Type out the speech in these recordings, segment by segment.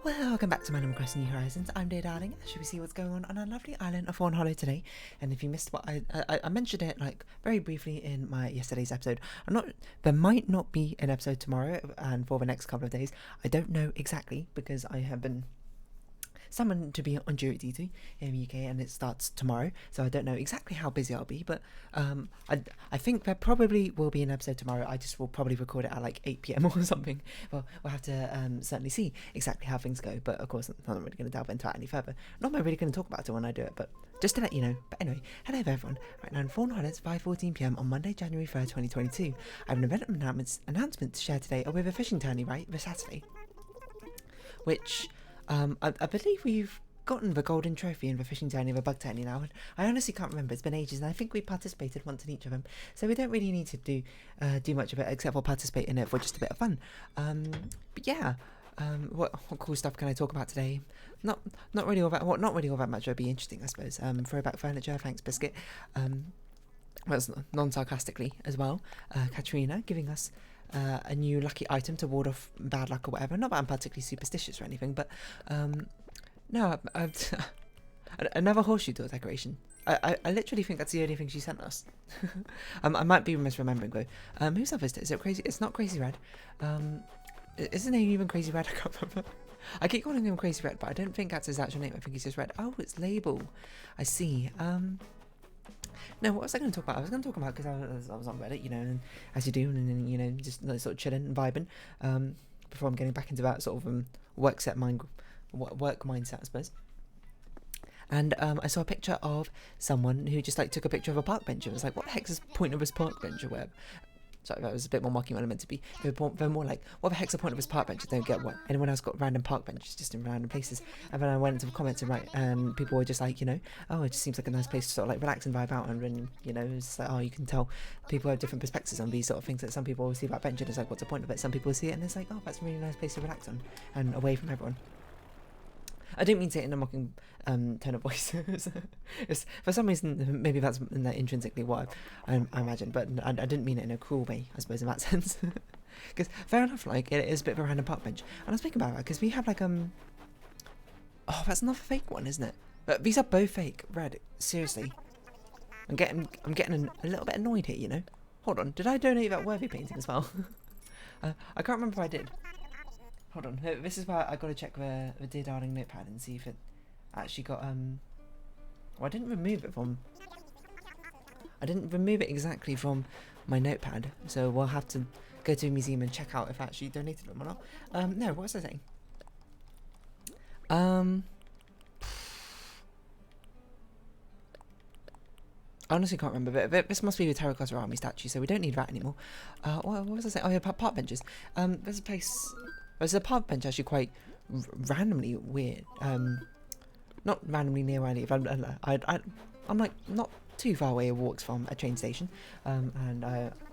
Welcome back to my Animal Crossing New Horizons. I'm Dear Darling. Should we see what's going on our lovely island of Fawnhollow today? And if you missed what I mentioned it like very briefly in my yesterday's episode. There might not be an episode tomorrow and for the next couple of days. I don't know exactly because I have been summoned to be on jury duty in the UK and it starts tomorrow, so I don't know exactly how busy I'll be, but I think there probably will be an episode tomorrow. I just will probably record it at like 8 PM or something. Well, we'll have to certainly see exactly how things go, but of course I'm not really going to delve into it any further. Not really going to talk about it when I do it, but just to let you know. But anyway, hello everyone. Right now in Fawnhallow, it's 5:14 PM on Monday, January 3rd, 2022. I have an event announcement to share today with a fishing tourney, right, this Saturday, which I believe we've gotten the golden trophy in the fishing tourney and the bug tourney now, and I honestly can't remember. It's been ages, and I think we participated once in each of them, so we don't really need to do much of it except for participate in it for just a bit of fun. But yeah, what cool stuff can I talk about today? Not really all that much would be interesting, I suppose. Throwback furniture, thanks Biscuit. That's non-sarcastically as well. Katrina giving us a new lucky item to ward off bad luck or whatever. Not that I'm particularly superstitious or anything, but no, another horseshoe door decoration. I literally think that's the only thing she sent us. I might be misremembering though. Who's that visitor? Is it Crazy? It's not Crazy Red. Isn't it even Crazy Red? I can't remember. I keep calling him Crazy Red, but I don't think that's his actual name. I think he's just Red. Oh, it's Label. I see. No, what was I going to talk about? I was going to talk about, because I was on Reddit, you know, and as you do, and then, you know, just sort of chilling and vibing, before I'm getting back into that sort of work mindset, I suppose. And I saw a picture of someone who just like took a picture of a park bench and was like, what the heck's this point of this park bench or whatever? Sorry, that was a bit more mocking than I meant to be. They're more like, what the heck's the point of this park bench? I don't get what. Anyone else got random park benches just in random places? And then I went into the comments and people were just like, you know, oh, it just seems like a nice place to sort of like relax and vibe out. And then, you know, it's like, oh, you can tell people have different perspectives on these sort of things. That some people will see that bench and it's like, what's the point of it? Some people see it and it's like, oh, that's a really nice place to relax on and away from everyone. I didn't mean to say it in a mocking tone of voice. It's, for some reason, maybe that's intrinsically what I imagine, but I didn't mean it in a cruel way, I suppose, in that sense. Because fair enough, like, it is a bit of a random park bench. And I was thinking about that, because we have, like, oh, that's another fake one, isn't it? But these are both fake. Red, seriously. I'm getting a little bit annoyed here, you know? Hold on, did I donate that worthy painting as well? I can't remember if I did. Hold on, this is where I got to check the Dear Darling notepad and see if it actually got, well, I didn't remove it exactly from my notepad, so we'll have to go to a museum and check out if I actually donated them or not. No, what was I saying? I honestly can't remember, but this must be the Terracotta Army statue, so we don't need that anymore. What was I saying? Oh yeah, park benches. There's a place... There's a park bench actually quite randomly weird. Not randomly near where I live. I'm like not too far away. It walks from a train station. And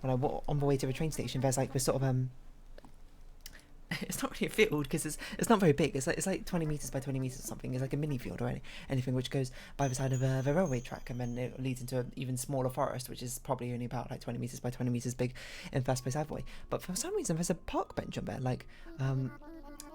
when I walk on the way to the train station, there's like this sort of it's not really a field because it's not very big. It's like 20 meters by 20 meters or something. It's like a mini field or anything which goes by the side of the railway track, and then it leads into an even smaller forest, which is probably only about like 20 meters by 20 meters big in First Place Highway. But for some reason, there's a park bench on there, like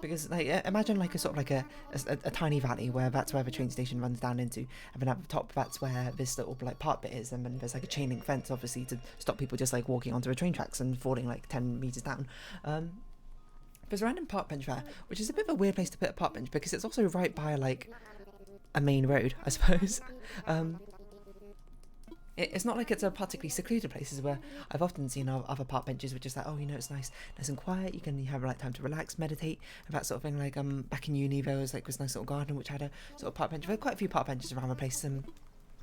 because like imagine like a sort of like a tiny valley where that's where the train station runs down into, and then at the top that's where this little like park bit is, and then there's like a chain link fence obviously to stop people just like walking onto the train tracks and falling like 10 meters down. There's a random park bench there, which is a bit of a weird place to put a park bench because it's also right by like a main road, I suppose. It's not like it's a particularly secluded places where I've often seen other park benches which is like, oh, you know, it's nice and quiet, you have like time to relax, meditate, and that sort of thing. Like back in uni there was like this nice little garden which had a sort of park bench. There were quite a few park benches around the place,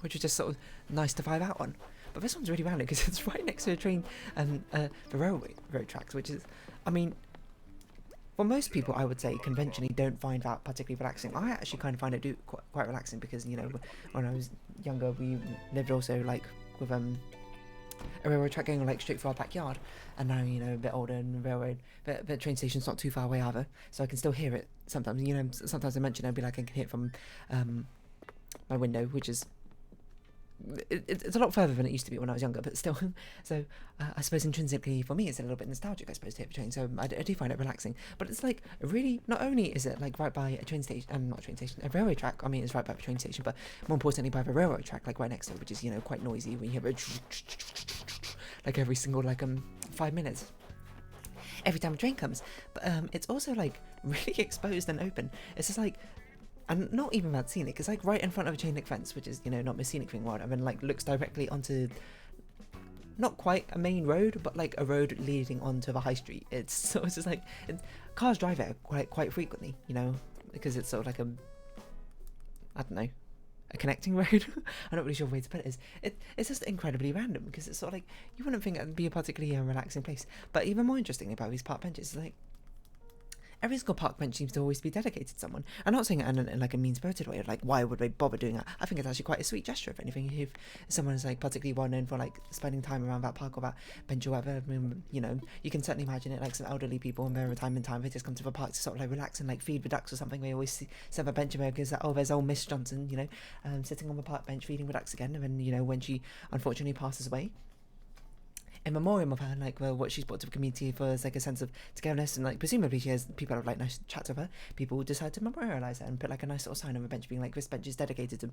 which was just sort of nice to vibe out on. But this one's really random because it's right next to a train and the railway road tracks, which is, I mean, well, most people, I would say, conventionally don't find that particularly relaxing. I actually kind of find it quite relaxing because, you know, when I was younger, we lived also, like, with a railroad track going, like, straight through our backyard. And now, you know, a bit older and the train station's not too far away either. So I can still hear it sometimes. You know, sometimes I mention, I'd be like, I can hear it from my window, which is it's a lot further than it used to be when I was younger, but still. So I suppose intrinsically for me it's a little bit nostalgic, I suppose, to hit the train. So I do find it relaxing. But it's like really, not only is it like right by a train station, not a train station, a railway track. I mean, it's right by the train station, but more importantly by the railroad track, like right next to it, which is, you know, quite noisy when you hear it like every single 5 minutes. Every time a train comes. But it's also like really exposed and open. It's just like, and not even that scenic, it's like right in front of a chain link fence, which is, you know, not the scenic thing, right? I mean, like looks directly onto, not quite a main road, but like a road leading onto the high street. It's just like, cars drive it quite frequently, you know, because it's sort of like I don't know, a connecting road. I'm not really sure what way to put it is. It's just incredibly random, because it's sort of like, you wouldn't think it'd be a particularly relaxing place. But even more interesting about these park benches is like, every single park bench seems to always be dedicated to someone. I'm not saying it in like a mean-spirited way, like why would they bother doing that? I think it's actually quite a sweet gesture, if anything. If someone is like particularly well known for like spending time around that park or that bench or whatever, I mean, you know, you can certainly imagine it like some elderly people in their retirement time, they just come to the park to sort of like relax and like feed the ducks or something. They always set a bench there because there's old Miss Johnson, you know, sitting on the park bench feeding the ducks again. And then, you know, when she unfortunately passes away, in memoriam of her, like, well, what she's brought to the community for is like a sense of togetherness, and like presumably she has people have like nice chats with her. People decide to memorialize her and put like a nice little sign on the bench being like, this bench is dedicated to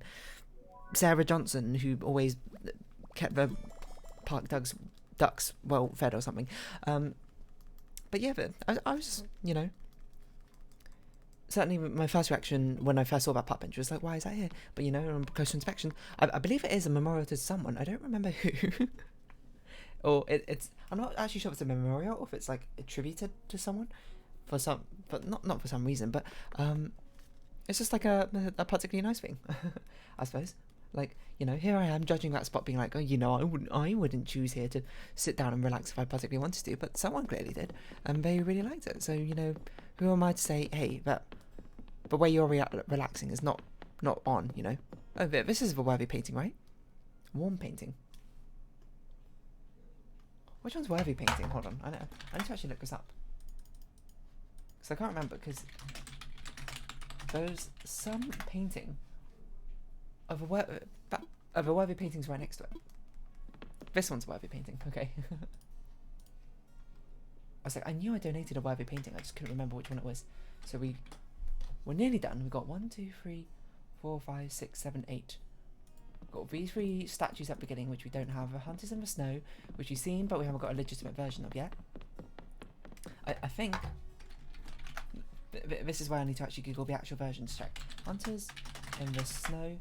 Sarah Johnson, who always kept the park ducks well fed or something. But yeah, but I was, you know, certainly my first reaction when I first saw that park bench was like, why is that here? But you know, on closer inspection, I believe it is a memorial to someone. I don't remember who. Or it's, I'm not actually sure if it's a memorial or if it's like attributed to someone for some, but not for some reason. But it's just like a particularly nice thing, I suppose. Like, you know, here I am judging that spot, being like, oh, you know, I wouldn't choose here to sit down and relax if I particularly wanted to, but someone clearly did, and they really liked it. So, you know, who am I to say, hey, but where you're relaxing is not on, you know. Oh, this is the worthy painting, right? Warm painting. Which one's worthy painting? Hold on, I need to actually look this up, because I can't remember, because there's some painting of a worthy painting's right next to it. This one's a worthy painting, okay. I was like, I knew I donated a worthy painting, I just couldn't remember which one it was. So we're nearly done. We've got 1, 2, 3, 4, 5, 6, 7, 8. Got these 3 statues at the beginning, which we don't have. Hunters in the Snow, which you've seen, but we haven't got a legitimate version of yet. I think this is where I need to actually Google the actual version to check. Hunters in the Snow,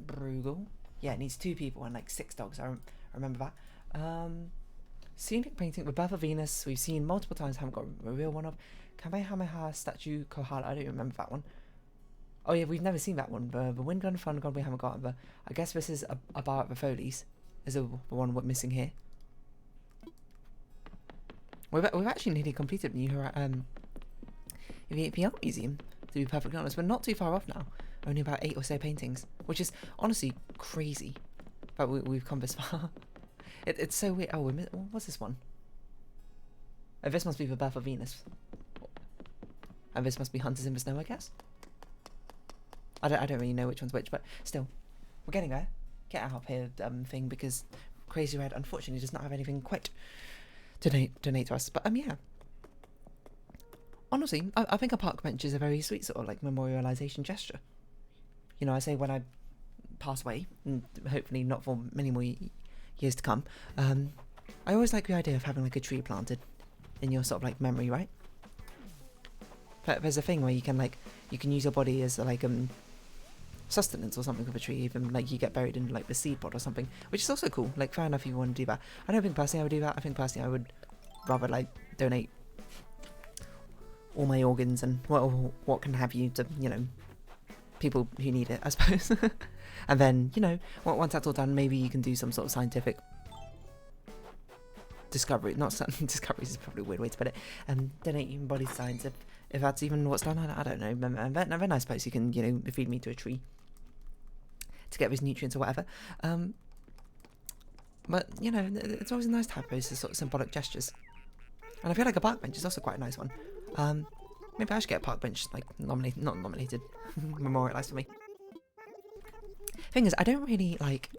Bruegel. Yeah, it needs 2 people and like 6 dogs. I remember that. Scenic painting with Birth of Venus. We've seen multiple times. Haven't got a real one of. Kamehameha statue Kohala. I don't remember that one. Oh yeah, we've never seen that one. The Wind Gun, Fun Gun, we haven't got. But I guess this is a bar at the Foley's. Is the one we're missing here. We've actually nearly completed the Art Museum, to be perfectly honest. We're not too far off now. Only about 8 or so paintings, which is honestly crazy. But we've come this far. It's so weird. Oh, what's this one? Oh, this must be the Birth of Venus. And this must be Hunters in the Snow, I guess. I don't really know which one's which, but still, we're getting there. Get out of here, thing, because Crazy Red unfortunately does not have anything quite to donate to us. But yeah, honestly, I think a park bench is a very sweet sort of like memorialization gesture. You know, I say when I pass away, and hopefully not for many more years to come. I always like the idea of having like a tree planted in your sort of like memory, right? But there's a thing where you can use your body as like sustenance or something with a tree, even like you get buried in like the seed pod or something, which is also cool. Like, fair enough if you want to do that. I don't think personally I would do that. I think personally I would rather like donate all my organs and what can have you to, you know, people who need it, I suppose. And then, you know, once that's all done, maybe you can do some sort of scientific discovery. Not discoveries is probably a weird way to put it. And donate human body science if that's even what's done. I don't know. And then I suppose you can, you know, feed me to a tree to get those nutrients or whatever. But you know, it's always nice to have those sort of symbolic gestures. And I feel like a park bench is also quite a nice one. Maybe I should get a park bench like not nominated, memorialised for me. Thing is, I don't really like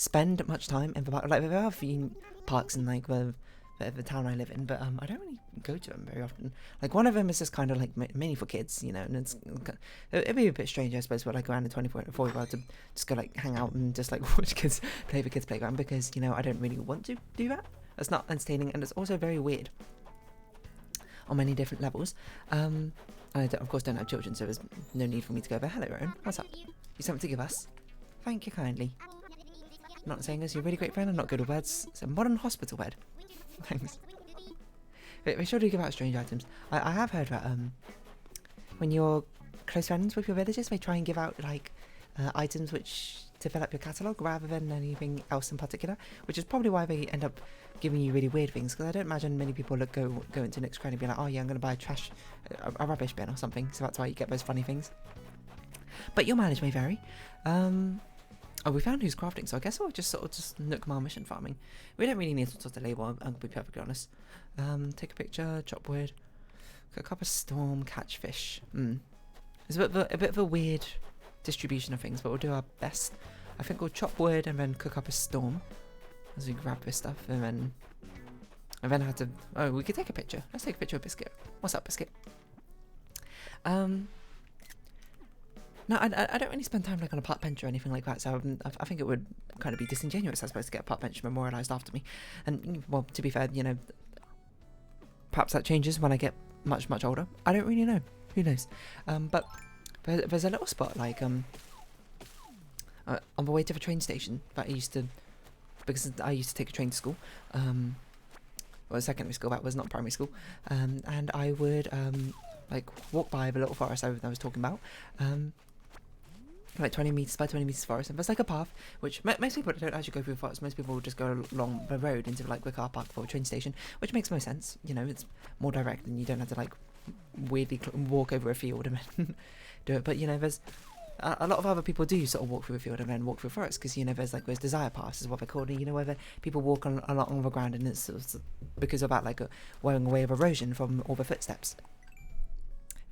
spend much time in the park. Like, there are a few parks in like the town I live in, but I don't really go to them very often. Like, one of them is just kind of like mainly for kids, you know, and it'd be a bit strange, I suppose, but like around the 24-year-old to just go like hang out and just like watch kids play the kids playground, because, you know, I don't really want to do that. It's not entertaining, and it's also very weird on many different levels. I of course don't have children, so there's no need for me to go over. Hello, Rowan. What's up? You something to give us? Thank you kindly. Not saying this, you're a really great friend. I'm not good with words. It's a modern hospital bed. Thanks. They sure do give out strange items. I have heard that when you're close friends with your villagers, they try and give out like items which to fill up your catalogue rather than anything else in particular, which is probably why they end up giving you really weird things, because I don't imagine many people go into Nick's Cranny and be like, oh yeah, I'm going to buy a rubbish bin or something, so that's why you get those funny things. But your mileage may vary. Oh, we found who's crafting, so I guess we'll just nook my mission farming. We don't really need to sort of label, I'll be perfectly honest. Take a picture, chop wood, cook up a storm, catch fish. It's a bit of a weird distribution of things, but we'll do our best. I think we'll chop wood and then cook up a storm as we grab this stuff, and then have to. Oh, we could take a picture. Let's take a picture of Biscuit. What's up, Biscuit? No, I don't really spend time like on a park bench or anything like that, so I think it would kind of be disingenuous, I suppose, to get a park bench memorialised after me. And, well, to be fair, you know, perhaps that changes when I get much older. I don't really know. Who knows? But there's a little spot like on the way to the train station that I used to, because I used to take a train to school. Well, secondary school, that was not primary school. And I would like walk by the little forest I was talking about. Like 20 meters by 20 meters forest, and there's like a path which most people don't actually go through the forest. Most people will just go along the road into like the car park for a train station, which makes more sense. You know, it's more direct and you don't have to like weirdly walk over a field and then do it. But you know, there's a lot of other people do sort of walk through a field and then walk through a forest, because you know there's like those desire paths is what they're called, and you know where people walk along the ground, and it's sort of because of that like wearing away of erosion from all the footsteps.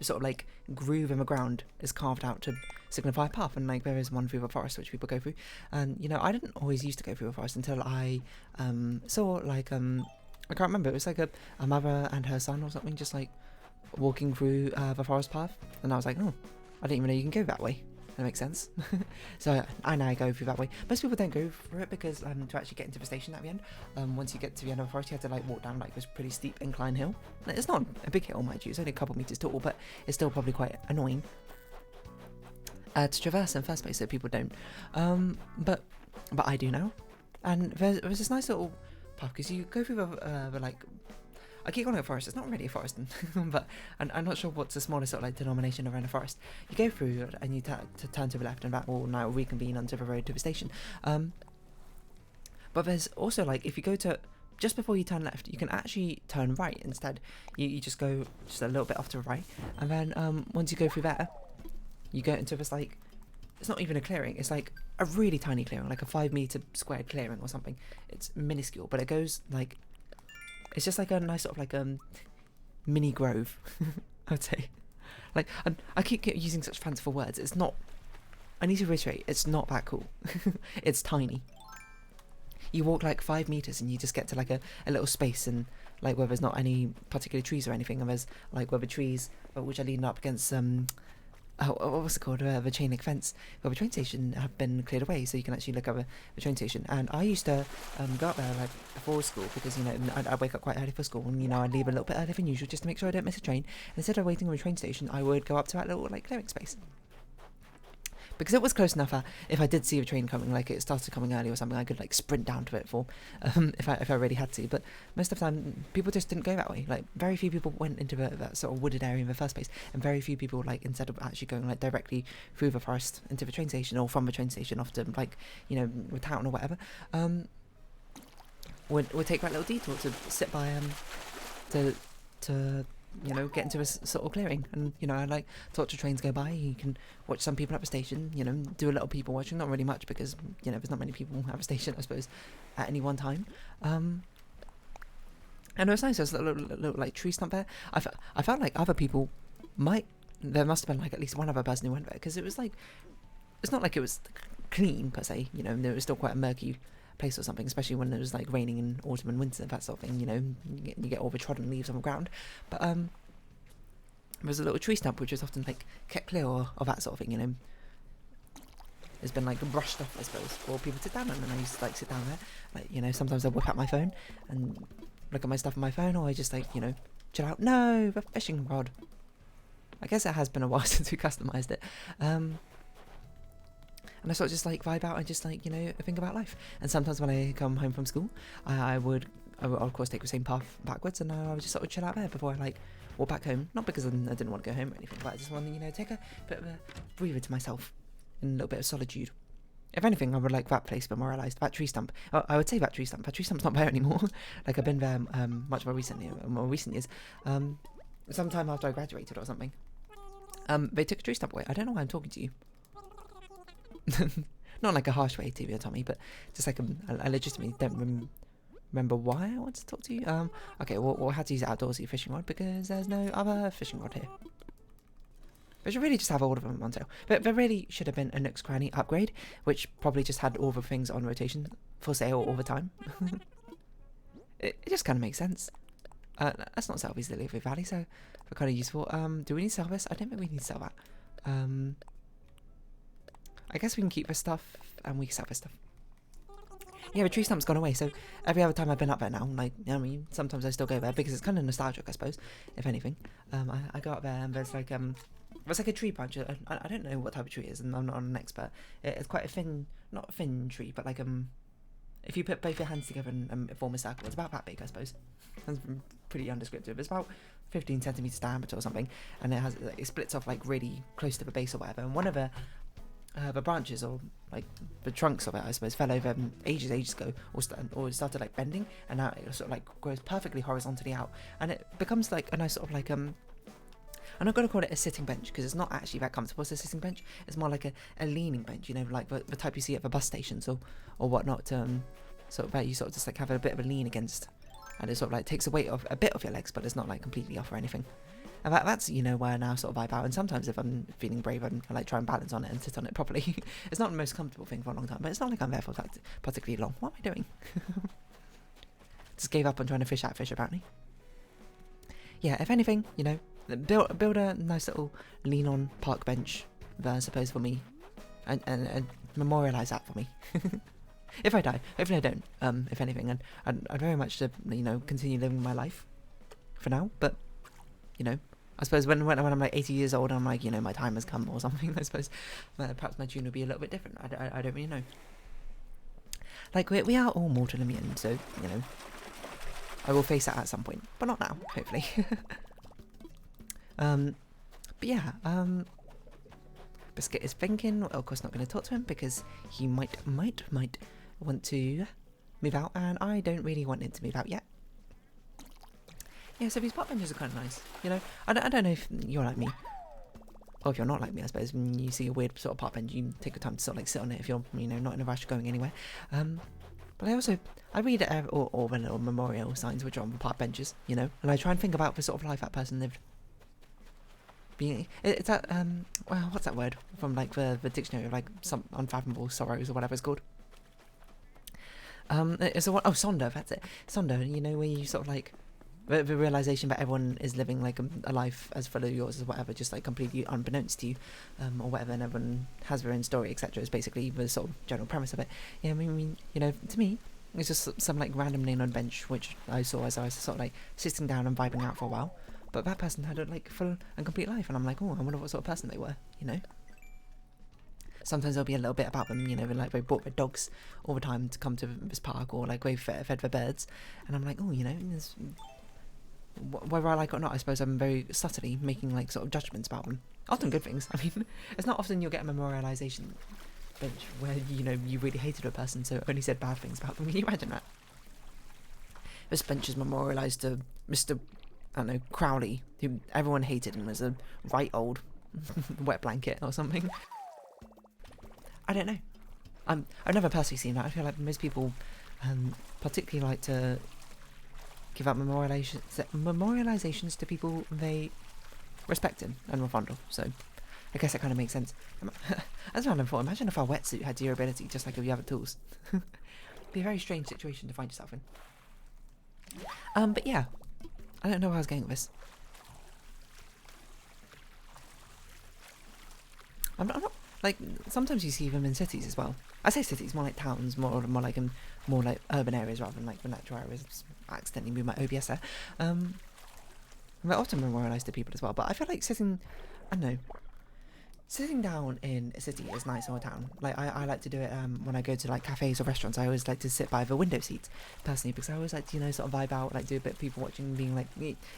Sort of like groove in the ground is carved out to signify a path, and like there is one through the forest which people go through. And you know, I didn't always used to go through the forest until I saw like I can't remember, it was like a mother and her son or something just like walking through the forest path, and I was like, oh, I didn't even know you can go that way. That makes sense. So I now go through that way. Most people don't go through it because to actually get into the station at the end, once you get to the end of the forest, you have to like walk down like this pretty steep incline hill. It's not a big hill, mind you, it's only a couple meters tall, but it's still probably quite annoying to traverse in the first place, so people don't. But I do now. And there's this nice little path, because you go through the like, I keep calling it a forest, it's not really a forest, but I'm not sure what's the smallest sort of like denomination around a forest. You go through and you turn to the left, and that will now reconvene onto the road to the station. But there's also like, if you go to, just before you turn left, you can actually turn right instead. You just go just a little bit off to the right, and then once you go through there, you go into this like, it's not even a clearing, it's like a really tiny clearing, like a 5 meter squared clearing or something. It's minuscule, but it goes like, it's just like a nice sort of like mini grove, I'd say. Like, I keep using such fanciful words. It's not, I need to reiterate, it's not that cool. It's tiny. You walk like 5 meters and you just get to like a little space, and like where there's not any particular trees or anything, and there's like where the trees which are leaning up against what was it called? The chain link fence. Well, the train station have been cleared away, so you can actually look over the train station. And I used to go up there like before school, because you know I'd wake up quite early for school, and you know I'd leave a little bit earlier than usual just to make sure I don't miss a train. And instead of waiting on the train station, I would go up to that little like clearing space, because it was close enough that if I did see a train coming, like it started coming early or something, I could like sprint down to it for if I really had to. But most of the time, people just didn't go that way. Like very few people went into that sort of wooded area in the first place, and very few people like instead of actually going like directly through the forest into the train station, or from the train station off to like, you know, the town or whatever, would take that little detour to sit by to you know, get into a sort of clearing, and you know, I like talk to trains go by. You can watch some people at the station, you know, do a little people watching, not really much because you know there's not many people at the station, I suppose, at any one time. And it was nice. There's a little like tree stump there. I felt like other people there must have been like at least one other person who went there, because it was like, it's not like it was clean per se, you know, there was still quite a murky place or something, especially when it was like raining in autumn and winter, that sort of thing, you know, you get all the trodden leaves on the ground. But there was a little tree stump which was often like kept clear of that sort of thing, you know. It's been like brushed off, I suppose, for people to sit down on, and I used to like sit down there, like, you know, sometimes I whip out my phone and look at my stuff on my phone, or I just like, you know, chill out. No, the fishing rod. I guess it has been a while since we customised it. And I sort of just like vibe out and just like, you know, think about life. And sometimes when I come home from school, I would of course take the same path backwards, and I would just sort of chill out there before I like walk back home. Not because I didn't want to go home or anything, but I just wanted, you know, take a bit of a breather to myself in a little bit of solitude. If anything, I would like that place memorialised. That tree stump. I would say that tree stump. That tree stump's not there anymore. Like, I've been there much more recent years. Sometime after I graduated or something. They took a tree stump away. I don't know why I'm talking to you. Not like a harsh way, TV or Tommy, but just like I legitimately don't remember why I wanted to talk to you. Okay, we'll have to use an outdoorsy fishing rod because there's no other fishing rod here. They should really just have all of them on sale. But there really should have been a Nook's Cranny upgrade, which probably just had all the things on rotation for sale all the time. it just kind of makes sense. Let's not sell these Lily Valley, so they're kind of useful. Do we need to sell this? I don't think we need to sell that. I guess we can keep this stuff, and we can sell this stuff. Yeah, the tree stump's gone away, so every other time I've been up there now, like, I mean, sometimes I still go there, because it's kind of nostalgic, I suppose, if anything. I go up there, and there's like a tree branch. I don't know what type of tree it is, and I'm not an expert. It's quite a thin, not a thin tree, but like, if you put both your hands together and form a circle, it's about that big, I suppose. That's pretty undescriptive. It's about 15 centimeters diameter or something, and it splits off like really close to the base or whatever, and one of the branches, or like the trunks of it, I suppose, fell over ages ago, or started like bending, and now it sort of like grows perfectly horizontally out, and it becomes like a nice sort of like I'm not going to call it a sitting bench because it's not actually that comfortable as a sitting bench. It's more like a leaning bench, you know, like the type you see at the bus stations or whatnot. Sort of that you sort of just like have a bit of a lean against, and it sort of like takes a weight off a bit of your legs, but it's not like completely off or anything. And that's, you know, where I now sort of vibe out. And sometimes if I'm feeling brave, I like try and balance on it and sit on it properly. It's not the most comfortable thing for a long time, but it's not like I'm there for that particularly long. What am I doing? Just gave up on trying to fish out fish, apparently. Yeah, if anything, you know, build a nice little lean-on park bench there, I suppose, for me, and memorialise that for me. If I die, hopefully I don't. If anything, and I'd very much to, you know, continue living my life for now, but you know, I suppose when I'm like 80 years old, I'm like, you know, my time has come or something. I suppose perhaps my tune will be a little bit different. I don't really know. Like we are all mortal in the end, so you know, I will face that at some point, but not now, hopefully. But yeah, Biscuit is thinking. Well, of course, not going to talk to him because he might want to move out, and I don't really want him to move out yet. Yeah, so these park benches are kind of nice, you know. I don't know if you're like me, or if you're not like me, I suppose. When you see a weird sort of park bench, you take your time to sort of like sit on it if you're, you know, not in a rush going anywhere. But I read all the little memorial signs which are on the park benches, you know, and I try and think about the sort of life that person lived. It's that well, what's that word from like the dictionary of like some unfathomable sorrows or whatever it's called. It's Sonder, that's it. Sonder, you know, where you sort of like the realization that everyone is living like a life as full of yours as whatever, just like completely unbeknownst to you, or whatever, and everyone has their own story, etc. is basically the sort of general premise of it. Yeah, I mean, you know, to me, it's just some like random name on bench which I saw as I was sort of like sitting down and vibing out for a while. But that person had a like full and complete life, and I'm like, oh, I wonder what sort of person they were, you know. Sometimes there'll be a little bit about them, you know, like they brought their dogs all the time to come to this park, or like they fed their birds, and I'm like, oh, you know, whether I like it or not, I suppose I'm very subtly making like sort of judgments about them. Often good things. I mean, it's not often you'll get a memorialization bench where, you know, you really hated a person, so only said bad things about them. Can you imagine that? This bench is memorialized to Mr. I don't know, Crowley, who everyone hated and was a right old wet blanket or something. I don't know. I've never personally seen that. I feel like most people particularly like to give out memorializations to people they respect and were fond of. So I guess that kind of makes sense. That's what I thought. Imagine if our wetsuit had durability, just like if you have tools. Be a very strange situation to find yourself in. But yeah, I don't know where I was going with this. I'm not like, sometimes you see them in cities as well. I say cities, more like towns, more like urban areas rather than like the natural areas. Just accidentally moved my OBS there. They're often memorialised to people as well. But I feel like sitting down in a city is nice, or a town. Like I like to do it when I go to like cafes or restaurants. I always like to sit by the window seats personally, because I always like to, sort of vibe out, like do a bit of people watching, being like,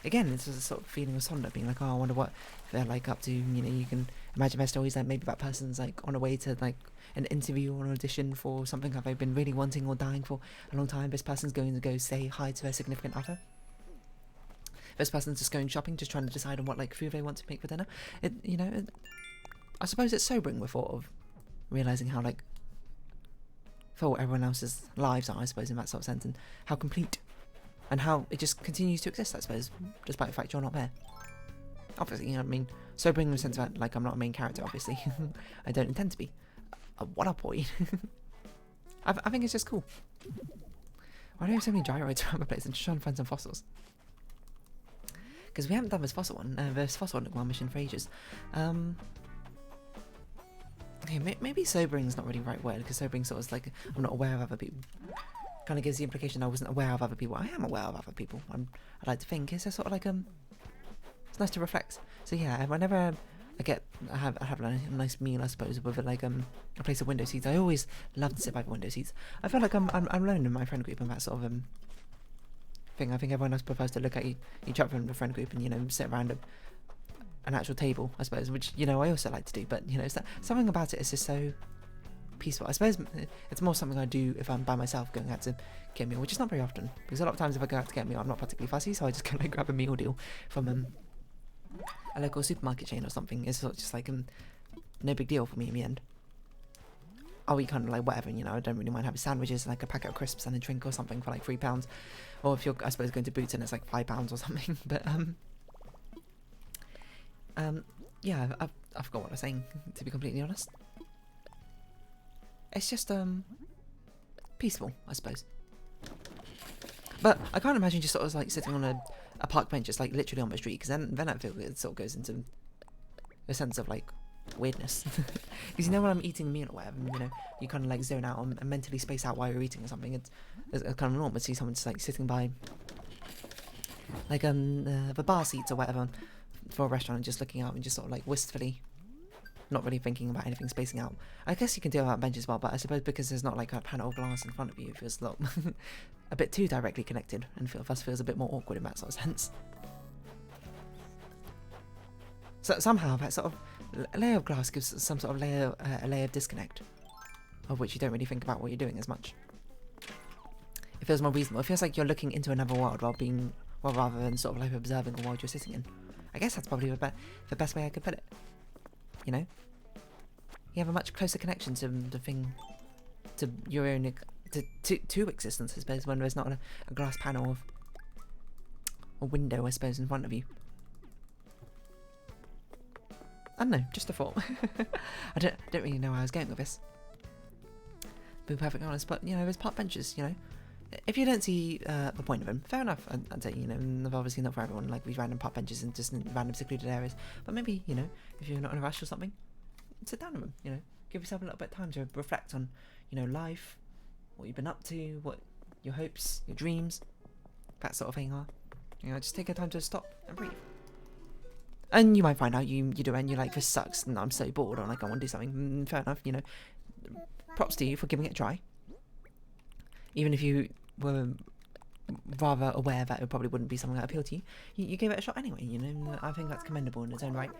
again, it's just a sort of feeling of sonder, being like, oh, I wonder what they're like up to. You can imagine their stories, like maybe that person's like on a way to like an interview or an audition for something that they've been really wanting or dying for a long time. This person's going to go say hi to their significant other. This person's just going shopping, just trying to decide on what like food they want to make for dinner. I suppose it's sobering the thought of realising how like full everyone else's lives are, I suppose, in that sort of sense, and how complete and how it just continues to exist, I suppose, despite the fact you're not there. Obviously, I mean, sobering in the sense that like I'm not a main character, obviously. I don't intend to be. What up, boy? I think it's just cool. Why do we have so many gyroids around the place? I'm just trying to find some fossils. Because we haven't done this fossil one, mission for ages. Okay, maybe sobering is not really the right word, because sobering sort of is like, I'm not aware of other people. Kind of gives the implication I wasn't aware of other people. I am aware of other people. I like to think it's sort of like it's nice to reflect. So yeah, whenever I have a nice meal, I suppose, with like a place of window seats. I always love to sit by the window seats. I feel like I'm alone in my friend group in that sort of thing. I think everyone else prefers to look at each other in the friend group and sit around an actual table, I suppose, which I also like to do. But something about it is just so peaceful. I suppose it's more something I do if I'm by myself going out to get a meal, which is not very often, because a lot of times if I go out to get a meal, I'm not particularly fussy, so I just kind of grab a meal deal from a local supermarket chain or something. It's sort of just like no big deal for me in the end. I'll eat kind of like whatever, I don't really mind having sandwiches, like a packet of crisps and a drink or something for like £3, or if you're, I suppose, going to Boots and it's like £5 or something. But yeah, I forgot what I was saying, to be completely honest. It's just peaceful, I suppose. But I can't imagine just sort of like sitting on a park bench, just like literally on the street, because then I feel it sort of goes into a sense of like weirdness. Because when I'm eating a meal or whatever, you kind of like zone out and mentally space out while you're eating or something. It's kind of normal to see someone just like sitting by like the bar seats or whatever for a restaurant and just looking out and just sort of like wistfully, not really thinking about anything, spacing out. I guess you can do it on bench as well, but I suppose because there's not like a panel of glass in front of you, it feels a bit too directly connected, and feels a bit more awkward in that sort of sense. So somehow that sort of layer of glass gives some sort of a layer of disconnect, of which you don't really think about what you're doing as much. It feels more reasonable. It feels like you're looking into another world rather than sort of like observing the world you're sitting in. I guess that's probably the best way I could put it. You have a much closer connection to the thing, to your own, to existence, I suppose, when there's not a glass panel of a window, I suppose, in front of you. I don't know, just a thought. I don't really know where I was going with this, to be perfectly honest, but there's park benches, if you don't see the point of them, fair enough. I'd say, they're obviously not for everyone, like these random park benches and just in random secluded areas, but maybe, if you're not in a rush or something, sit down on them, give yourself a little bit of time to reflect on, life, what you've been up to, what your hopes, your dreams, that sort of thing are. Just take a time to stop and breathe. And you might find out you do it and you're like, this sucks and I'm so bored, or like I want to do something. Fair enough, props to you for giving it a try. Even if you were rather aware that it probably wouldn't be something that appealed to you, you gave it a shot anyway. I think that's commendable in its own right,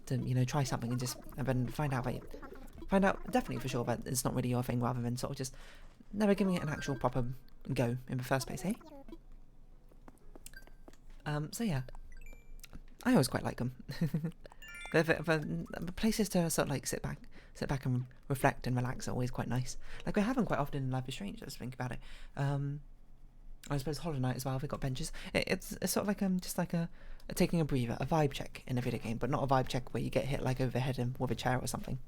to try something and then find out definitely for sure that it's not really your thing, rather than sort of just never giving it an actual proper go in the first place, eh? So yeah, I always quite like them. The places to sort of like sit back and reflect and relax are always quite nice. Like we have them quite often in Life is Strange. Let's think about it. I suppose Hollow Knight as well. They've got benches. It's sort of like just like a taking a breather, a vibe check in a video game, but not a vibe check where you get hit like over the head and with a chair or something.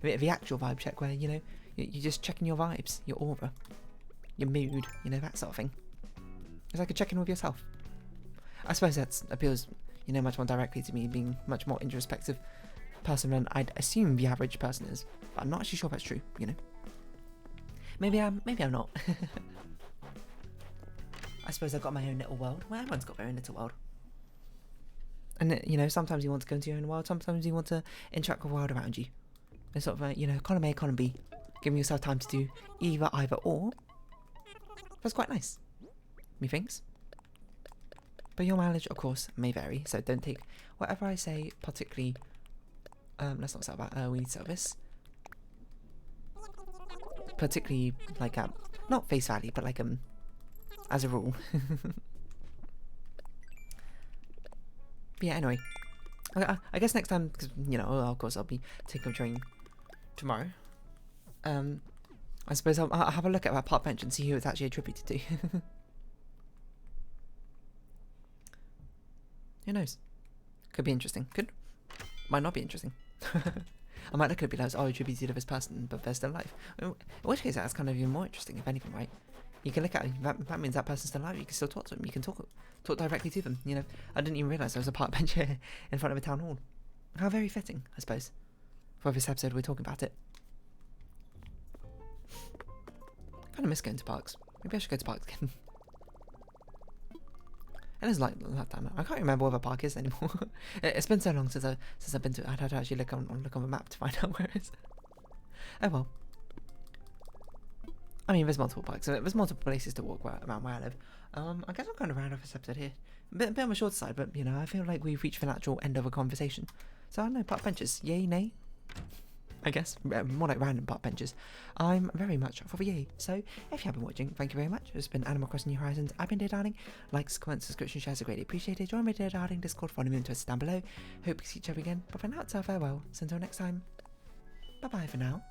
The actual vibe check where, you know, you're just checking your vibes, your aura, your mood, you know, that sort of thing. It's like a check-in with yourself. I suppose that appeals, you know, much more directly to me being much more introspective person than I'd assume the average person is. But I'm not actually sure that's true, you know. Maybe I'm not. I suppose I've got my own little world. Well, everyone's got their own little world. And, you know, sometimes you want to go into your own world, sometimes you want to interact with the world around you. It's sort of, you know, column A, column B. Giving yourself time to do either or. That's quite nice. Methinks. But your mileage, of course, may vary, so don't take whatever I say particularly. Let's not say about we need service. Particularly like not face value, but like as a rule. But yeah, anyway, I guess next time, because you know, of course, I'll be taking a train tomorrow. I suppose I'll have a look at that park bench and see who it's actually attributed to. Who knows? Could be interesting. Could. Might not be interesting. I might look at it and be like, oh, attributed to this person, but they're still alive. In which case, that's kind of even more interesting, if anything, right? You can look at it, that means that person's still alive, you can still talk to them, you can talk directly to them, you know. I didn't even realise there was a park bench here in front of a town hall. How very fitting, I suppose, for this episode we're talking about it. Kind of miss going to parks. Maybe I should go to parks again. And it's like that time. I can't remember where the park is anymore. It's been so long since I've been to it. I'd have to actually look on the map to find out where it is. Oh well. I mean, there's multiple parks. There's multiple places to walk around where I live. I guess I'll kind of round off this episode here. A bit on the short side, but you know, I feel like we've reached the natural end of a conversation. So I don't know, park benches, yay, nay? I guess, more like random park benches. I'm very much for the yay. So, if you have been watching, thank you very much. It's been Animal Crossing New Horizons. I've been Dear Darling. Likes, comments, subscription, shares are greatly appreciated. Join my Dear Darling Discord, follow me on Twitter down below. Hope to see each other again. But for now, it's our farewell. So until next time, bye-bye for now.